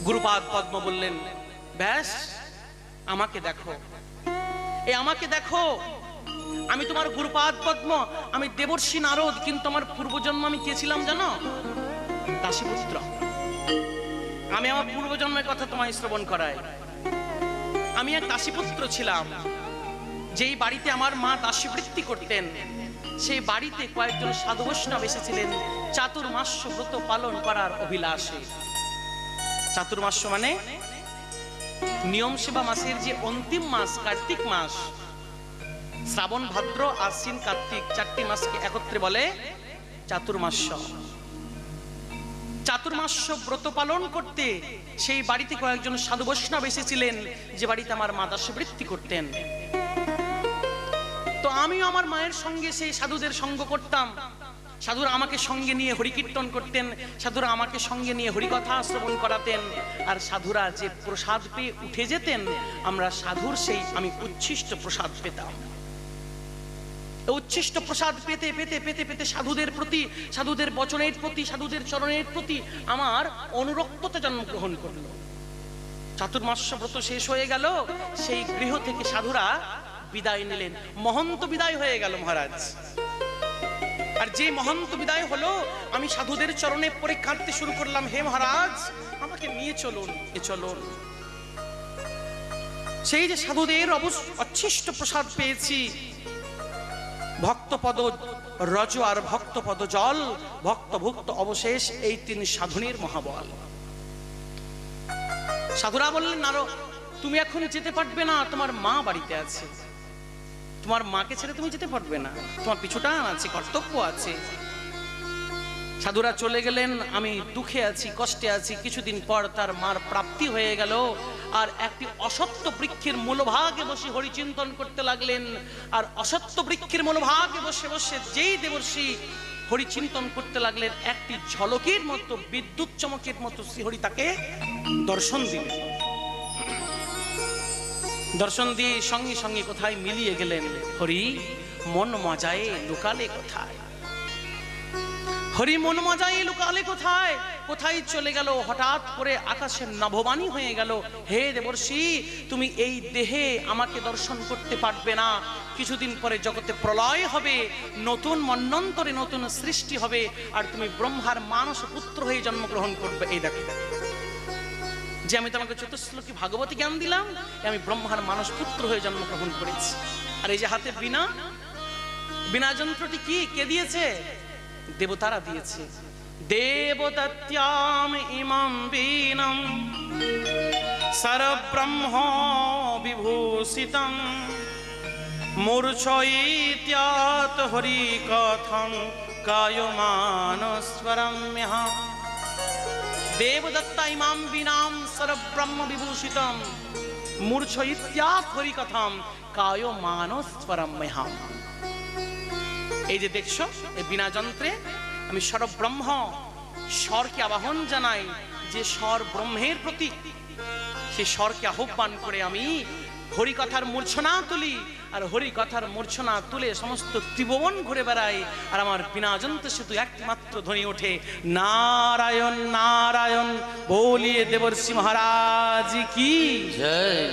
গুরুপাদ পদ্ম বললেন, ব্যাস আমাকে দেখো, আমাকে দেখো, আমি তোমার গুরুপাদ পদ্ম, আমি দেবর্ষি নারদ, কিন্তু আমার পূর্বজন্ম আমি কে ছিলাম জানো? দাসীপুত্র। আমি আমার পূর্বজন্মের কথা তোমায় শ্রবণ করাই। আমি এক দাসীপুত্র ছিলাম, যেই বাড়িতে আমার মা দাসীবৃত্তি করতেন, সেই বাড়িতে কয়েকজন সাধু বৈষ্ণব এসেছিলেন চাতুর্মাস্য ব্রত পালন করার অভিলাষে। চাতুর্মাস্য মানে নিয়ম সেবা মাসের যে অন্তিম মাস কার্তিক মাস, শ্রাবণ ভাদ্র আশ্বিন কার্তিক, চারটি মাসকে একত্রে বলে চাতুর্মাস্য। চাতুর্মাস্য ব্রত পালন করতে সেই বাড়িতে কয়েকজন সাধু বৈষ্ণব এসেছিলেন, যে বাড়িতে আমার মা দাসীবৃত্তি করতেন। তো আমিও আমার মায়ের সঙ্গে সেই সাধুদের সঙ্গ করতাম। সাধুরা আমাকে সঙ্গে নিয়ে হরিকীর্তন করতেন, সাধুরা আমাকে সঙ্গে নিয়ে হরিকথা শ্রবণ করাতেন, আর সাধুরা যে প্রসাদ পেয়ে উঠে যেতেন, আমরা সাধুর সেই আমি উচ্ছিষ্ট প্রসাদ পেতাম। উচ্ছিষ্ট প্রসাদ পেতে পেতে পেতে পেতে সাধুদের প্রতি, সাধুদের বচনের প্রতি, সাধুদের চরণের প্রতি আমার অনুরক্ততা জন্মগ্রহণ করলো। চাতুর্মাস্য ব্রত শেষ হয়ে গেল, সেই গৃহ থেকে সাধুরা বিদায় নিলেন, মহন্ত বিদায় হয়ে গেল মহারাজ। আর যে মহন্ত বিদায় হলো, আমি সাধুদের চরণে পড়ে কাঁদতে শুরু করলাম, হে মহারাজ আমাকে নিয়ে চলুন, এ চলুন। সেই যে সাধুদের অচ্ছিষ্ট প্রসাদ পেয়েছি, ভক্তপদ রজ আর ভক্তপদ জল, ভক্তভুক্ত অবশেষ, এই তিন সাধনের মহাবল। সাধুরা বললেন, নারো তুমি এখন যেতে পারবে না, তোমার মা বাড়িতে আছে, তোমার মাকে ছেড়ে তুমি যেতে পারবে না, তোমার পিছুটা আছে, কর্তব্য আছে। সাধুরা চলে গেলেন, আমি দুঃখে আছি, কষ্টে আছি। কিছুদিন পর তার মার প্রাপ্তি হয়ে গেল, আর একটি অসত্য বৃক্ষের মূলভাগে বসে হরিচিন্তন করতে লাগলেন। আর অসত্য বৃক্ষের মূলভাগে বসে বসে যেই দেবর্ষি হরিচিন্তন করতে লাগলেন, একটি ঝলকের মতো, বিদ্যুৎ চমকের মতো শ্রীহরি তাকে দর্শন দিলেন। দর্শন দিয়ে সঙ্গে সঙ্গে কোথায় মিলিয়ে গেলেন। হরি মন মজায় লুকালে কোথায়, হরি মন মজায় লুকালে কোথায়, কোথায় চলে গেল। হঠাৎ করে আকাশের নভবাণী হয়ে গেল, হে দেবর্ষি তুমি এই দেহে আমাকে দর্শন করতে পারবে না, কিছুদিন পরে জগতে প্রলয় হবে, নতুন মন্বন্তরে নতুন সৃষ্টি হবে, আর তুমি ব্রহ্মার মানস পুত্র হয়ে জন্মগ্রহণ করবে। এই দেখো, যে আমি তোমাকে চতুশ্লোকী ভাগবতী জ্ঞান দিলাম, আমি ব্রহ্মার মানস পুত্র হয়ে জন্মগ্রহণ করেছি। আর এই যে হাতে বীণা, বীণা যন্ত্রটি কি কে দিয়েছে? দেবতারা দিয়েছে। দেবদত্যাম ইমাম বীণাম সরব্রহ্ম বিভূষিতম মূর্ছয়িত্যাত হরি কথং কায়মানস্বরম্যহা। দেবদত্তা ইমাম বীণাম সরব্রহ্ম বিভূষিতম মূর্ছয়িত্যাত হরি কথম কায়মানস্বরম্যহা। এই যে দেখছো, এই বীণা যন্ত্রে আমি সরব্রহ্ম, স্বরকে আবাহন জানাই, যে স্বর ব্রহ্মের প্রতীক, সেই স্বরকে আহ্বান করে আমি হরিকথার মূর্ছনা তুলি, আর হরিকথার মূর্ছনা তুলে সমস্ত ত্রিভুবন ঘুরে বেড়াই, আর আমার বীণা যন্ত্রে শুধু একমাত্র ধ্বনি ওঠে, নারায়ণ নারায়ণ, বলিয়ে দেবর্ষি মহারাজ কি জয়।